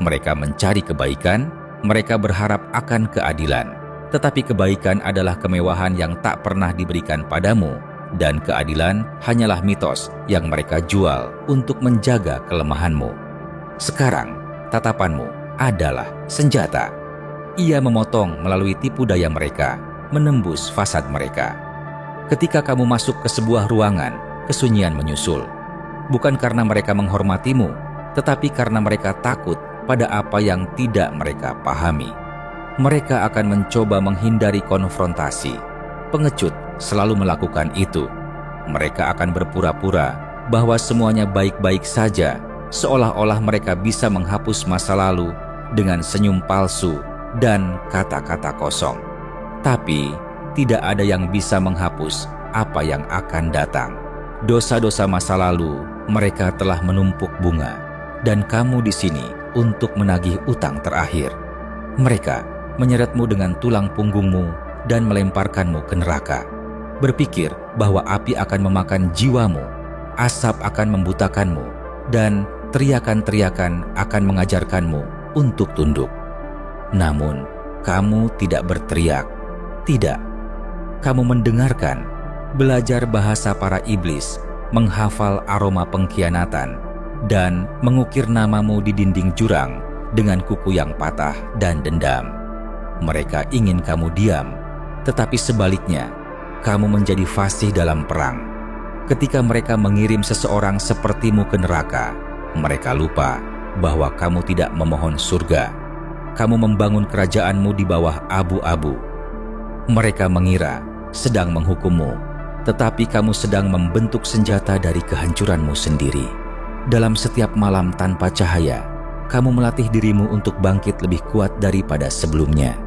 Mereka mencari kebaikan, mereka berharap akan keadilan. Tetapi kebaikan adalah kemewahan yang tak pernah diberikan padamu, dan keadilan hanyalah mitos yang mereka jual untuk menjaga kelemahanmu. Sekarang, tatapanmu adalah senjata. Ia memotong melalui tipu daya mereka, menembus fasad mereka. Ketika kamu masuk ke sebuah ruangan, kesunyian menyusul. Bukan karena mereka menghormatimu, tetapi karena mereka takut pada apa yang tidak mereka pahami. Mereka akan mencoba menghindari konfrontasi. Pengecut selalu melakukan itu. Mereka akan berpura-pura bahwa semuanya baik-baik saja, seolah-olah mereka bisa menghapus masa lalu dengan senyum palsu dan kata-kata kosong. Tapi tidak ada yang bisa menghapus apa yang akan datang. Dosa-dosa masa lalu mereka telah menumpuk bunga, dan kamu di sini untuk menagih utang terakhir. Mereka menyeretmu dengan tulang punggungmu dan melemparkanmu ke neraka. Berpikir bahwa api akan memakan jiwamu, asap akan membutakanmu, dan teriakan-teriakan akan mengajarkanmu untuk tunduk. Namun, kamu tidak berteriak. Tidak. Kamu mendengarkan, belajar bahasa para iblis, menghafal aroma pengkhianatan, dan mengukir namamu di dinding jurang dengan kuku yang patah dan dendam. Mereka ingin kamu diam, tetapi sebaliknya, kamu menjadi fasih dalam perang. Ketika mereka mengirim seseorang sepertimu ke neraka, mereka lupa bahwa kamu tidak memohon surga. Kamu membangun kerajaanmu di bawah abu-abu. Mereka mengira sedang menghukummu, tetapi kamu sedang membentuk senjata dari kehancuranmu sendiri. Dalam setiap malam tanpa cahaya, kamu melatih dirimu untuk bangkit lebih kuat daripada sebelumnya.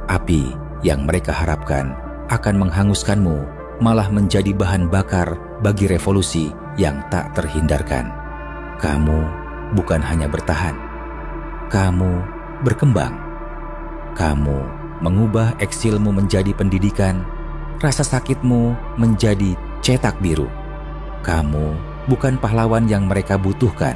Api yang mereka harapkan akan menghanguskanmu malah menjadi bahan bakar bagi revolusi yang tak terhindarkan. Kamu bukan hanya bertahan, kamu berkembang. Kamu mengubah eksilmu menjadi pendidikan, rasa sakitmu menjadi cetak biru. Kamu bukan pahlawan yang mereka butuhkan.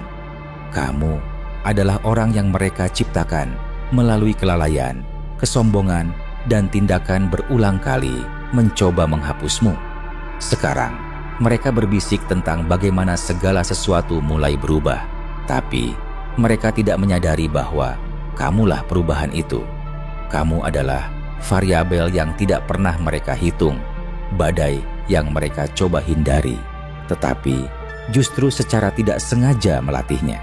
Kamu adalah orang yang mereka ciptakan melalui kelalaian, kesombongan, dan tindakan berulang kali mencoba menghapusmu. Sekarang, mereka berbisik tentang bagaimana segala sesuatu mulai berubah. Tapi, mereka tidak menyadari bahwa kamulah perubahan itu. Kamu adalah variabel yang tidak pernah mereka hitung, badai yang mereka coba hindari, tetapi justru secara tidak sengaja melatihnya.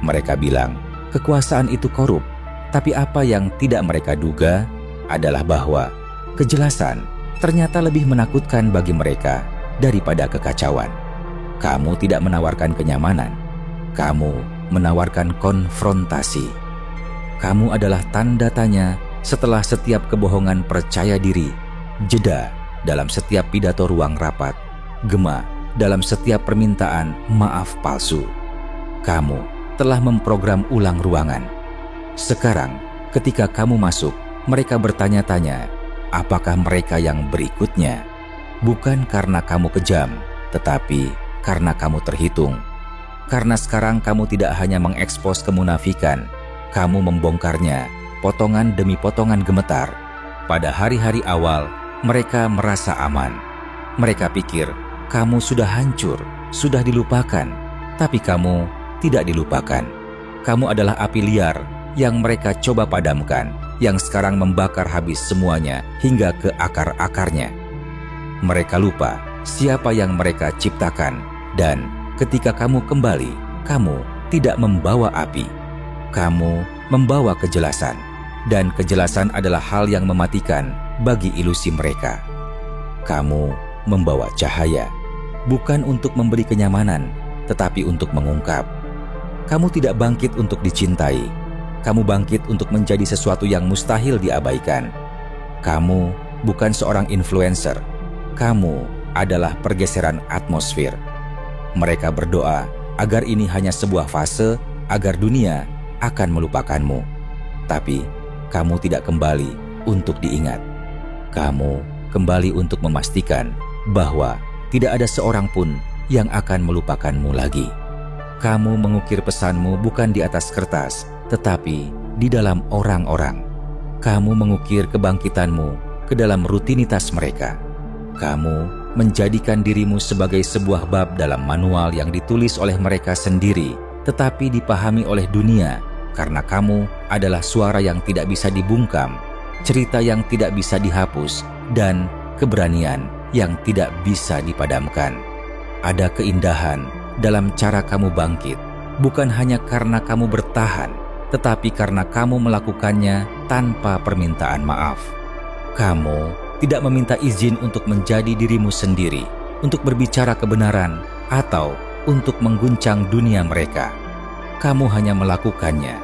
Mereka bilang, kekuasaan itu korup. Tapi apa yang tidak mereka duga adalah bahwa kejelasan ternyata lebih menakutkan bagi mereka daripada kekacauan. Kamu tidak menawarkan kenyamanan. Kamu menawarkan konfrontasi. Kamu adalah tanda tanya setelah setiap kebohongan percaya diri, jeda dalam setiap pidato ruang rapat, gema dalam setiap permintaan maaf palsu. Kamu telah memprogram ulang ruangan. Sekarang, ketika kamu masuk, mereka bertanya-tanya, apakah mereka yang berikutnya? Bukan karena kamu kejam, tetapi karena kamu terhitung. Karena sekarang kamu tidak hanya mengekspos kemunafikan, kamu membongkarnya, potongan demi potongan gemetar. Pada hari-hari awal, mereka merasa aman. Mereka pikir, kamu sudah hancur, sudah dilupakan. Tapi kamu tidak dilupakan. Kamu adalah api liar yang mereka coba padamkan, yang sekarang membakar habis semuanya hingga ke akar-akarnya. Mereka lupa siapa yang mereka ciptakan, dan ketika kamu kembali, kamu tidak membawa api. Kamu membawa kejelasan, dan kejelasan adalah hal yang mematikan bagi ilusi mereka. Kamu membawa cahaya, bukan untuk memberi kenyamanan, tetapi untuk mengungkap. Kamu tidak bangkit untuk dicintai. Kamu bangkit untuk menjadi sesuatu yang mustahil diabaikan. Kamu bukan seorang influencer. Kamu adalah pergeseran atmosfer. Mereka berdoa agar ini hanya sebuah fase, agar dunia akan melupakanmu. Tapi kamu tidak kembali untuk diingat. Kamu kembali untuk memastikan bahwa tidak ada seorang pun yang akan melupakanmu lagi. Kamu mengukir pesanmu bukan di atas kertas, tetapi di dalam orang-orang. Kamu mengukir kebangkitanmu ke dalam rutinitas mereka. Kamu menjadikan dirimu sebagai sebuah bab dalam manual yang ditulis oleh mereka sendiri, tetapi dipahami oleh dunia, karena kamu adalah suara yang tidak bisa dibungkam, cerita yang tidak bisa dihapus, dan keberanian yang tidak bisa dipadamkan. Ada keindahan dalam cara kamu bangkit, bukan hanya karena kamu bertahan, tetapi karena kamu melakukannya tanpa permintaan maaf. Kamu tidak meminta izin untuk menjadi dirimu sendiri, untuk berbicara kebenaran, atau untuk mengguncang dunia mereka. Kamu hanya melakukannya,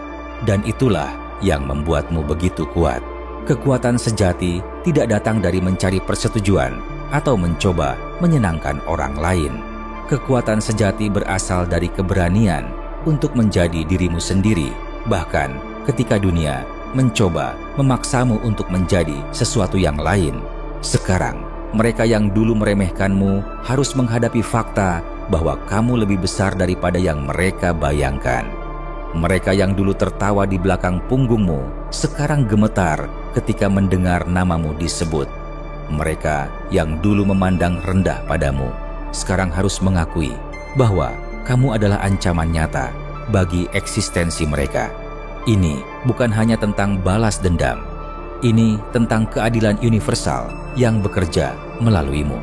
dan itulah yang membuatmu begitu kuat. Kekuatan sejati tidak datang dari mencari persetujuan atau mencoba menyenangkan orang lain. Kekuatan sejati berasal dari keberanian untuk menjadi dirimu sendiri, bahkan ketika dunia mencoba memaksamu untuk menjadi sesuatu yang lain. Sekarang, mereka yang dulu meremehkanmu harus menghadapi fakta bahwa kamu lebih besar daripada yang mereka bayangkan. Mereka yang dulu tertawa di belakang punggungmu sekarang gemetar ketika mendengar namamu disebut. Mereka yang dulu memandang rendah padamu sekarang harus mengakui bahwa kamu adalah ancaman nyata bagi eksistensi mereka. Ini bukan hanya tentang balas dendam. Ini tentang keadilan universal yang bekerja melaluimu.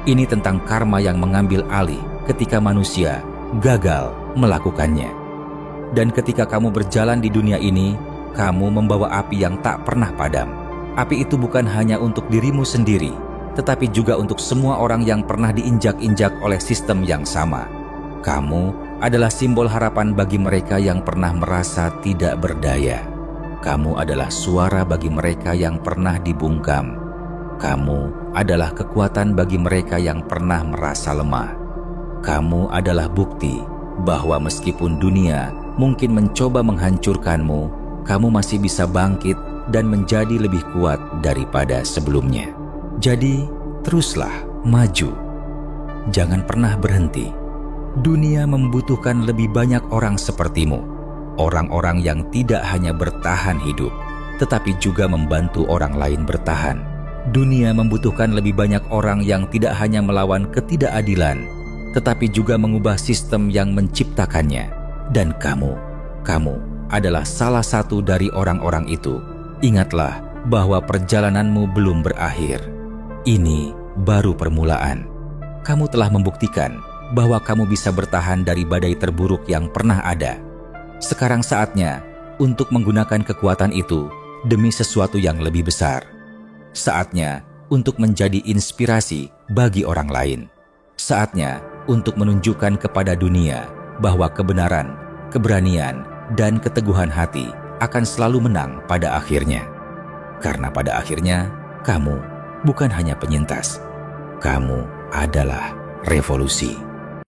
Ini tentang karma yang mengambil alih ketika manusia gagal melakukannya. Dan ketika kamu berjalan di dunia ini, kamu membawa api yang tak pernah padam. Api itu bukan hanya untuk dirimu sendiri, tetapi juga untuk semua orang yang pernah diinjak-injak oleh sistem yang sama. Kamu adalah simbol harapan bagi mereka yang pernah merasa tidak berdaya. Kamu adalah suara bagi mereka yang pernah dibungkam. Kamu adalah kekuatan bagi mereka yang pernah merasa lemah. Kamu adalah bukti bahwa meskipun dunia mungkin mencoba menghancurkanmu, kamu masih bisa bangkit dan menjadi lebih kuat daripada sebelumnya. Jadi, teruslah maju. Jangan pernah berhenti. Dunia membutuhkan lebih banyak orang sepertimu. Orang-orang yang tidak hanya bertahan hidup, tetapi juga membantu orang lain bertahan. Dunia membutuhkan lebih banyak orang yang tidak hanya melawan ketidakadilan, tetapi juga mengubah sistem yang menciptakannya. Dan kamu adalah salah satu dari orang-orang itu. Ingatlah bahwa perjalananmu belum berakhir. Ini baru permulaan. Kamu telah membuktikan bahwa kamu bisa bertahan dari badai terburuk yang pernah ada. Sekarang saatnya untuk menggunakan kekuatan itu demi sesuatu yang lebih besar. Saatnya untuk menjadi inspirasi bagi orang lain. Saatnya untuk menunjukkan kepada dunia bahwa kebenaran, keberanian, dan keteguhan hati akan selalu menang pada akhirnya. Karena pada akhirnya, kamu bukan hanya penyintas. Kamu adalah revolusi.